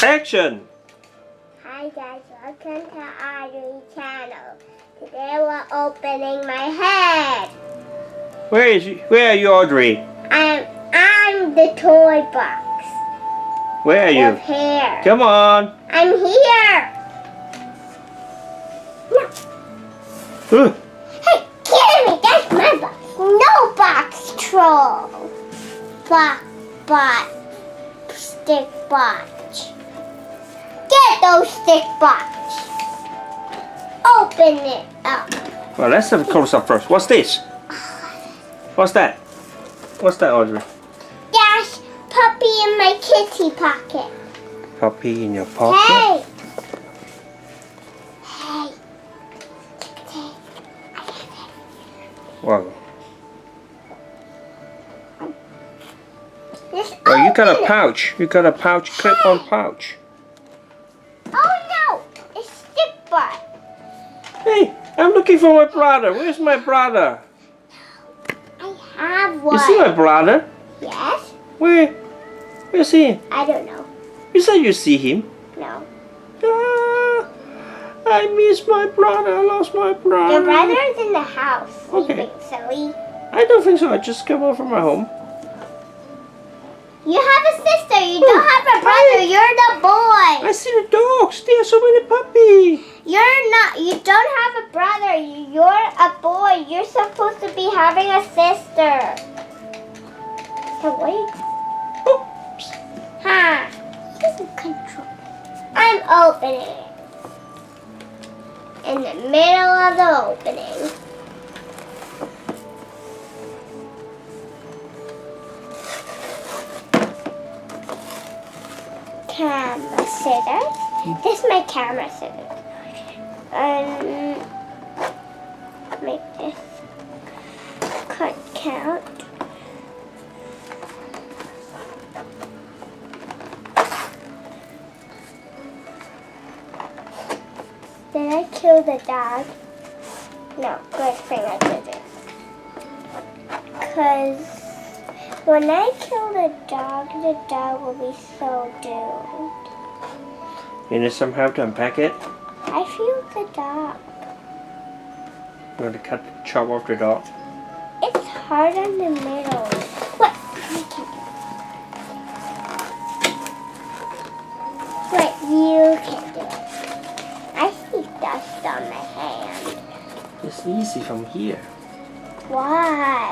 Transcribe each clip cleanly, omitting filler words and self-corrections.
Action! Hi guys, welcome to Audrey channel. Today we're opening my head. Where are you, Audrey? I'm the toy box. Where are you? With hair. Come on. I'm here. No. Hey, get me! That's my box. No box troll. Stick box. Get those stick box. Open it up. Well, let's have a close up first. What's this? What's that? What's that, Audrey? That's puppy in my kitty pocket. Puppy in your pocket? Hey. Wow. Oh, you got a pouch. You got a pouch, clip-on pouch. Oh no! It's stick butt. Hey, I'm looking for my brother. Where's my brother? I have one. You see my brother? Yes. Where's he? I don't know. You said you see him. No. Ah, I miss my brother. I lost my brother. Your brother is in the house. Okay. Silly. I don't think so. I just came over from my home. You have a sister. You don't have a brother. You're the boy. I see the dogs. There are so many puppies. You're not. You don't have a brother. You're a boy. You're supposed to be having a sister. So wait. Oops. Huh. Just control. I'm opening it. In the middle of the opening. Camera scissors. This is my camera scissors. Make this cut count. Did I kill the dog? No, good thing I didn't. Because when I kill the dog will be so doomed. You need some help to unpack it? I feel the dog. You want to chop off the dog? It's hard in the middle. What? Wait, you can do it. I see dust on my hand. It's easy from here. Why?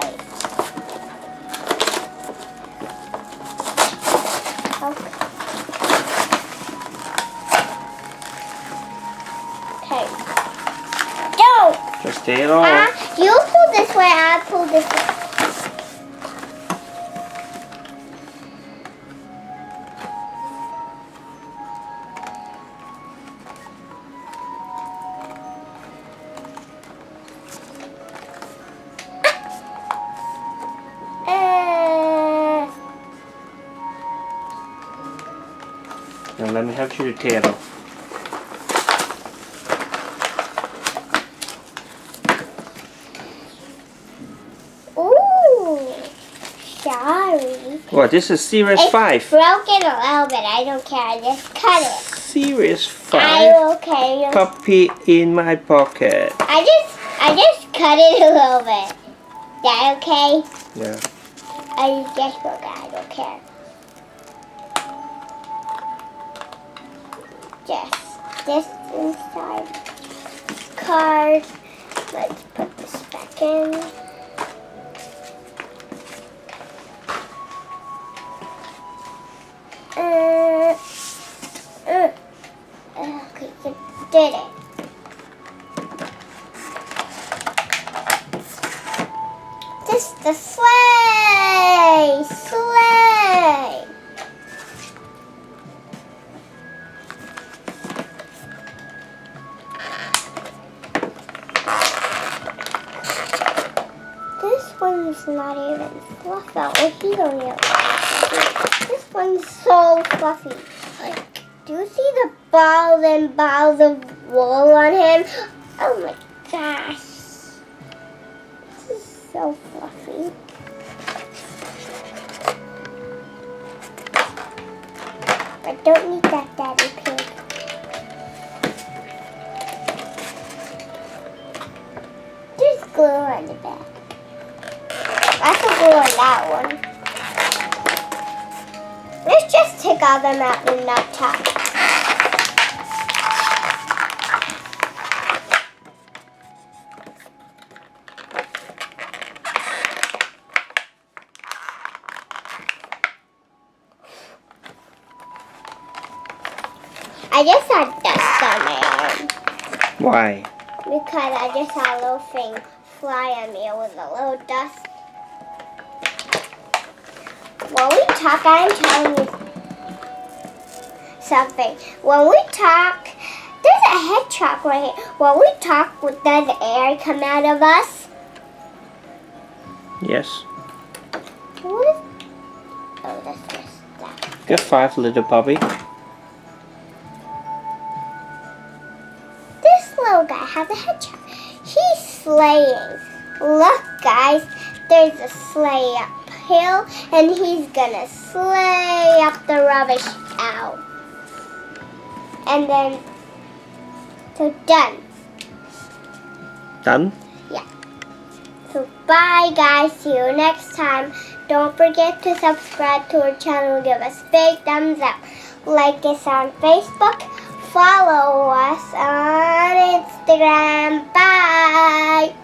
Okay. Go! Just take it off. You pull this way, I pull this way. Now let me help you to tear it off. Ooh, sorry. What? This is Series 5. It's broken a little bit. I don't care. I just cut it. Series 5. I okay. Puppy in my pocket. I just cut it a little bit. Is that okay? Yeah. I just broke it. I don't care. Just this inside card. Let's put this back in. Okay, you did it. This is the sleigh! Sleigh! This one's not even fluffy. Oh, he don't even fluffy. This one's so fluffy. Like, do you see the balls and balls of wool on him? Oh my gosh. This is so fluffy. I don't need that Daddy Pig. There's glue on the back. I can glue on that one. Let's just take all them out in that top. I just had dust on my arm. Why? Because I just saw a little thing fly on me. It was a little dust. When we talk, I'm telling you something. When we talk, there's a hedgehog right here. When we talk, does air come out of us? Yes. What is... Oh, that's just that. Good 5, little puppy. This little guy has a hedgehog. He's sleighing. Look, guys. There's a sleigh uphill, and he's gonna sleigh up the rubbish out. And then, so done. Done? Yeah. So bye, guys. See you next time. Don't forget to subscribe to our channel. Give us big thumbs up. Like us on Facebook. Follow us on Instagram. Bye.